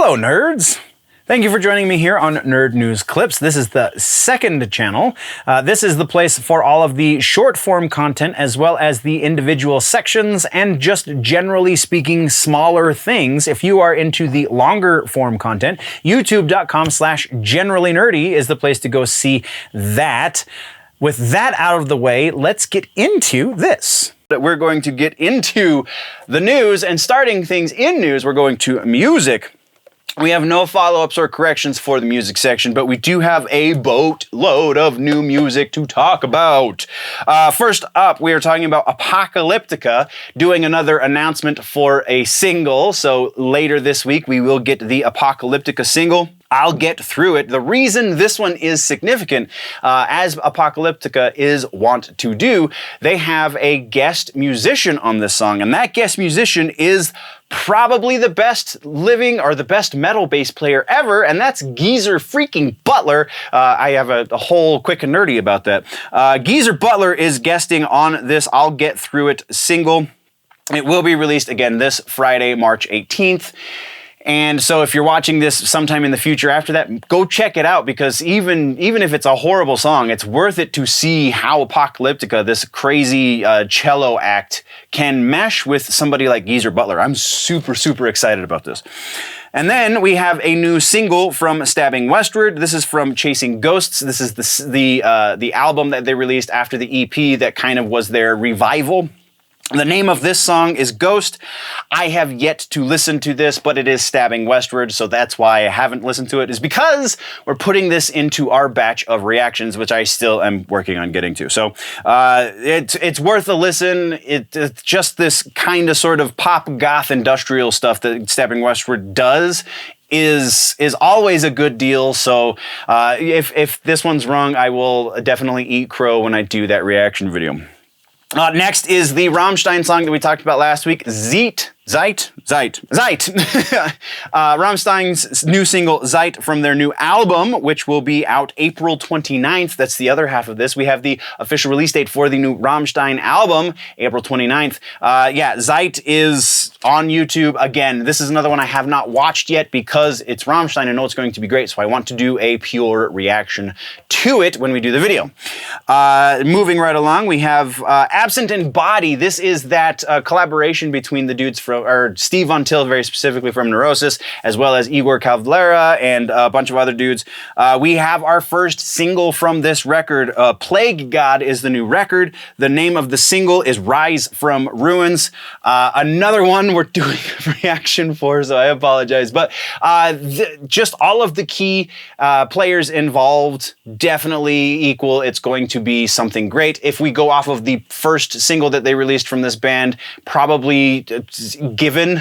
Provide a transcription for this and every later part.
Hello, nerds! Thank you for joining me here on Nerd News Clips. This is the second channel. This is the place for all of the short-form content as well as the individual sections and just generally speaking smaller things. If you are into the longer form content, youtube.com/generallynerdy is the place to go see that. With that out of the way, let's get into this. We're going to get into the news, and starting things in news, we're going to music. We have no follow-ups or corrections for the music section, but we do have a boatload of new music to talk about. First up, we are talking about Apocalyptica doing another announcement for a single. So later this week, we will get the Apocalyptica single. I'll get through it. The reason this one is significant, as Apocalyptica is wont to do, they have a guest musician on this song, and that guest musician is probably the best living or the best metal bass player ever, and that's Geezer freaking Butler. I have a whole quick and nerdy about that. Geezer Butler is guesting on this I'll Get Through It single. It will be released again this Friday, March 18th. And so if you're watching this sometime in the future after that, go check it out, because even if it's a horrible song, it's worth it to see how Apocalyptica, this crazy cello act, can mesh with somebody like Geezer Butler. I'm super, super excited about this. And then we have a new single from Stabbing Westward. This is from Chasing Ghosts. This is the album that they released after the EP that kind of was their revival. The name of this song is Ghost. I have yet to listen to this, but it is Stabbing Westward, so that's why I haven't listened to it, is because we're putting this into our batch of reactions, which I still am working on getting to. So it's worth a listen. It's just this kind of sort of pop goth industrial stuff that Stabbing Westward does is always a good deal. So if this one's wrong, I will definitely eat crow when I do that reaction video. Next is the Rammstein song that we talked about last week, Zeet. Rammstein's new single, Zeet, from their new album, which will be out April 29th. That's the other half of this. We have the official release date for the new Rammstein album, April 29th. Zeet is on YouTube. Again, this is another one I have not watched yet because it's Rammstein. I know it's going to be great, so I want to do a pure reaction to it when we do the video. Moving right along, we have Absent in Body. This is that collaboration between the dudes from, or Steve Von Till very specifically from Neurosis, as well as Igor Cavalera and a bunch of other dudes. We have our first single from this record. Plague God is the new record. The name of the single is Rise from Ruins. Another one we're doing a reaction for, so I apologize. But just all of the key players involved definitely equal. It's going to be something great. If we go off of the first single that they released from this band, probably given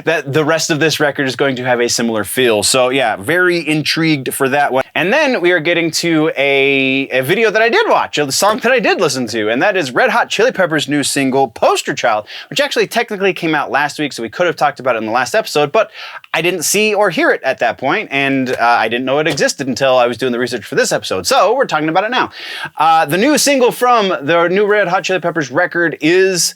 that the rest of this record is going to have a similar feel. So yeah, very intrigued for that one. And then we are getting to a video that I did watch, a song that I did listen to, and that is Red Hot Chili Peppers' new single, Poster Child, which actually technically came out last week, so we could have talked about it in the last episode, but I didn't see or hear it at that point, and I didn't know it existed until I was doing the research for this episode, so we're talking about it now. The new single from the new Red Hot Chili Peppers record is...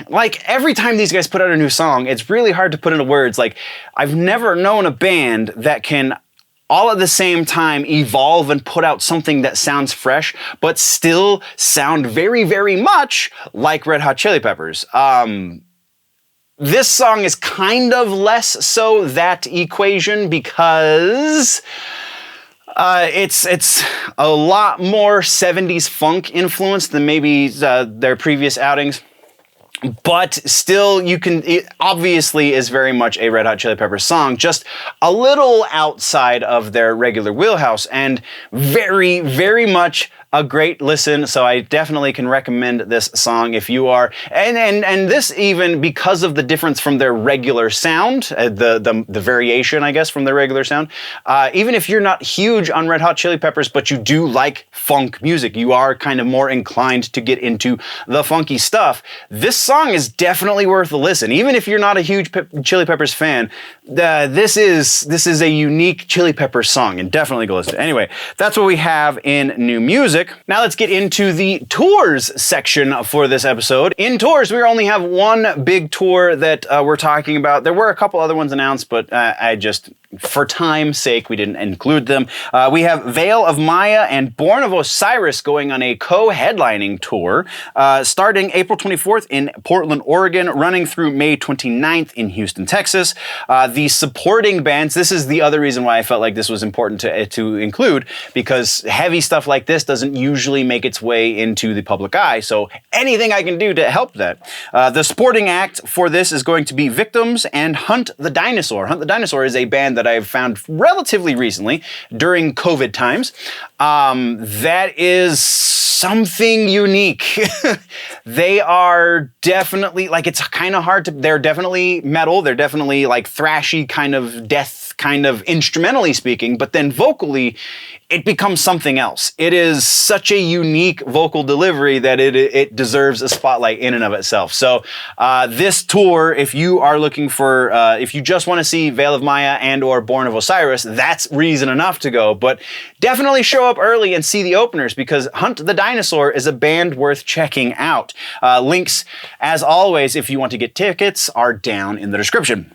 like, every time these guys put out a new song, it's really hard to put into words. Like, I've never known a band that can all at the same time evolve and put out something that sounds fresh, but still sound very, very much like Red Hot Chili Peppers. This song is kind of less so that equation because... it's a lot more 70s funk influenced than maybe their previous outings. But still, it obviously is very much a Red Hot Chili Peppers song, just a little outside of their regular wheelhouse, and very, very much a great listen. So I definitely can recommend this song if you are, and this even because of the difference from their regular sound, the variation, I guess, from their regular sound. Even if you're not huge on Red Hot Chili Peppers, but you do like funk music, you are kind of more inclined to get into the funky stuff, this song is definitely worth a listen. Even if you're not a huge Chili Peppers fan, this is a unique Chili Peppers song, and definitely go listen. Anyway, that's what we have in new music. music. Now let's get into the tours section for this episode. In tours, we only have one big tour that we're talking about. There were a couple other ones announced, but for time's sake, we didn't include them. We have Vale of Maya and Born of Osiris going on a co-headlining tour, starting April 24th in Portland, Oregon, running through May 29th in Houston, Texas. The supporting bands, this is the other reason why I felt like this was important to include, because heavy stuff like this doesn't usually make its way into the public eye, so anything I can do to help that. The supporting act for this is going to be Victims and Hunt the Dinosaur. Hunt the Dinosaur is a band that I've found relatively recently during COVID times. That is something unique. They are definitely, like, it's kind of hard to, they're definitely metal, they're definitely like thrashy kind of death, kind of instrumentally speaking, but then vocally, it becomes something else. It is such a unique vocal delivery that it deserves a spotlight in and of itself. So this tour, if you are looking for, if you just want to see Vale of Maya and or Born of Osiris, that's reason enough to go. But definitely show up early and see the openers, because Hunt the Dinosaur is a band worth checking out. Links, as always, if you want to get tickets, are down in the description.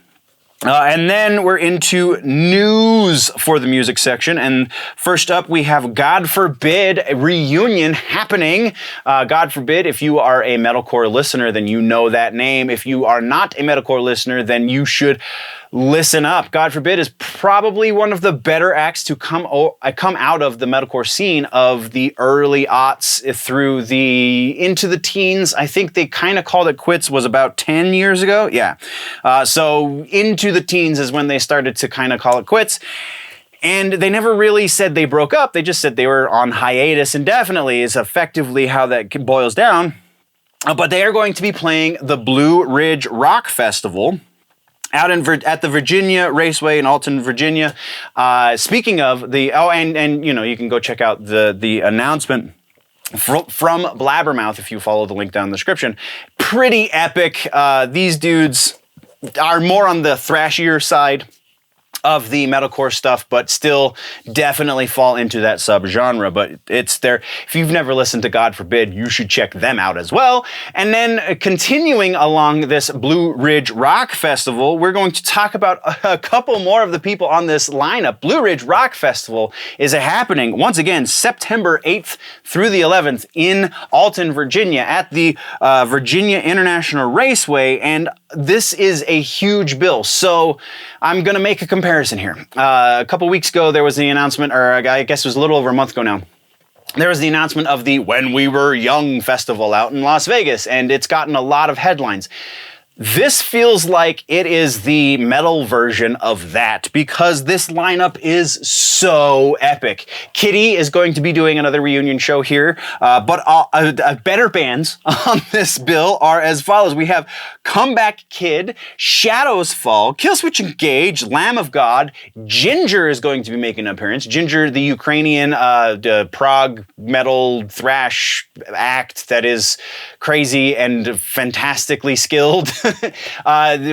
And then we're into news for the music section. And first up, we have God Forbid, a reunion happening. God Forbid, if you are a metalcore listener, then you know that name. If you are not a metalcore listener, then you should listen up. God Forbid is probably one of the better acts to come out of the metalcore scene of the early aughts through into the teens. I think they kind of called it quits was about 10 years ago. Yeah. So into the teens is when they started to kind of call it quits. And they never really said they broke up. They just said they were on hiatus indefinitely is effectively how that boils down. But they are going to be playing the Blue Ridge Rock Festival out at the Virginia Raceway in Alton, Virginia. Speaking of and you know, you can go check out the announcement from Blabbermouth if you follow the link down in the description. Pretty epic. These dudes are more on the thrashier side of the metalcore stuff, but still definitely fall into that subgenre. But it's there. If you've never listened to God Forbid, you should check them out as well. And then continuing along this Blue Ridge Rock Festival, we're going to talk about a couple more of the people on this lineup. Blue Ridge Rock Festival is happening once again September 8th through the 11th in Alton, Virginia at the Virginia International Raceway. And this is a huge bill. So I'm going to make a comparison here. A couple weeks ago, there was the announcement, or I guess it was a little over a month ago now. There was the announcement of the When We Were Young festival out in Las Vegas, and it's gotten a lot of headlines. This feels like it is the metal version of that, because this lineup is so epic. Kitty is going to be doing another reunion show here, but better bands on this bill are as follows. We have Comeback Kid, Shadows Fall, Killswitch Engage, Lamb of God, Jinjer is going to be making an appearance. Jinjer, the Ukrainian prog metal thrash act that is crazy and fantastically skilled.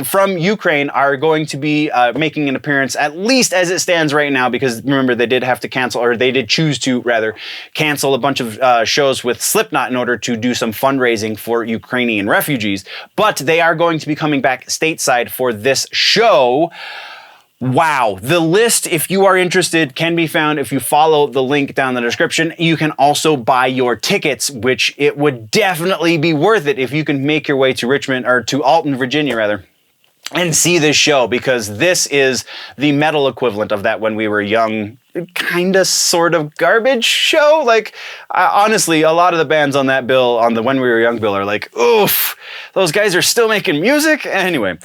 From Ukraine are going to be making an appearance, at least as it stands right now, because remember, they did have to cancel, or they did choose to rather cancel a bunch of shows with Slipknot in order to do some fundraising for Ukrainian refugees. But they are going to be coming back stateside for this show. Wow. The list, if you are interested, can be found if you follow the link down in the description. You can also buy your tickets, which it would definitely be worth it if you can make your way to Richmond, or to Alton, Virginia, rather, and see this show, because this is the metal equivalent of that When We Were Young kind of sort of garbage show. Like, honestly, a lot of the bands on that bill, on the When We Were Young bill, are like, oof, those guys are still making music. Anyway,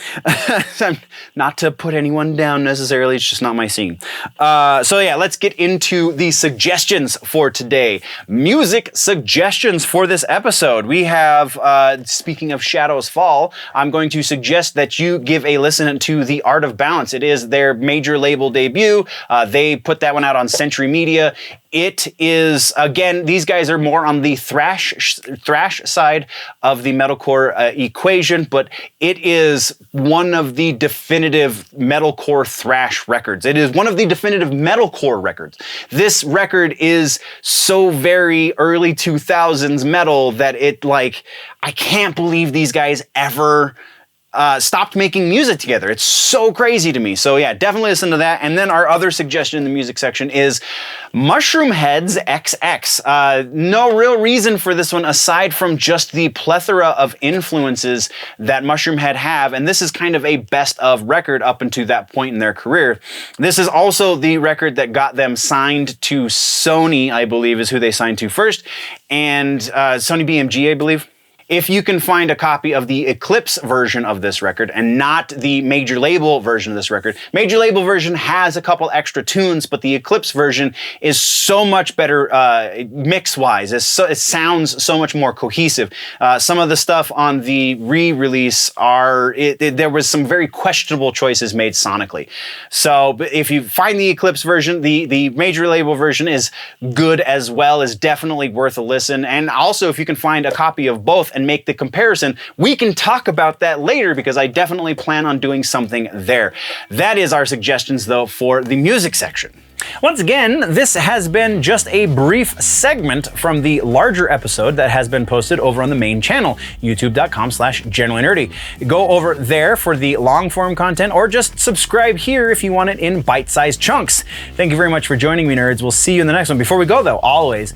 not to put anyone down necessarily, it's just not my scene. So yeah, let's get into the suggestions for today. Music suggestions for this episode. We have, speaking of Shadows Fall, I'm going to suggest that you give a listen to The Art of Balance. It is their major label debut. They put that one one out on Century Media. It is, again, these guys are more on the thrash side of the metalcore equation, but it is one of the definitive metalcore thrash records. It is one of the definitive metalcore records. This record is so very early 2000s metal that it, like, I can't believe these guys ever stopped making music together. It's so crazy to me. So yeah, definitely listen to that. And then our other suggestion in the music section is Mushroomhead XX. No real reason for this one aside from just the plethora of influences that Mushroomhead have. And this is kind of a best of record up until that point in their career. This is also the record that got them signed to Sony, I believe is who they signed to first. And Sony BMG, I believe. If you can find a copy of the Eclipse version of this record and not the major label version of this record, major label version has a couple extra tunes, but the Eclipse version is so much better mix-wise. It sounds so much more cohesive. Some of the stuff on the re-release there was some very questionable choices made sonically. So if you find the Eclipse version, the major label version is good as well, is definitely worth a listen. And also if you can find a copy of both and make the comparison, we can talk about that later because I definitely plan on doing something there. That is our suggestions though for the music section. Once again, this has been just a brief segment from the larger episode that has been posted over on the main channel, youtube.com/generallynerdy. Go over there for the long form content or just subscribe here if you want it in bite-sized chunks. Thank you very much for joining me, nerds. We'll see you in the next one. Before we go though, always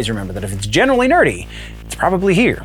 remember that if it's generally nerdy, it's probably here.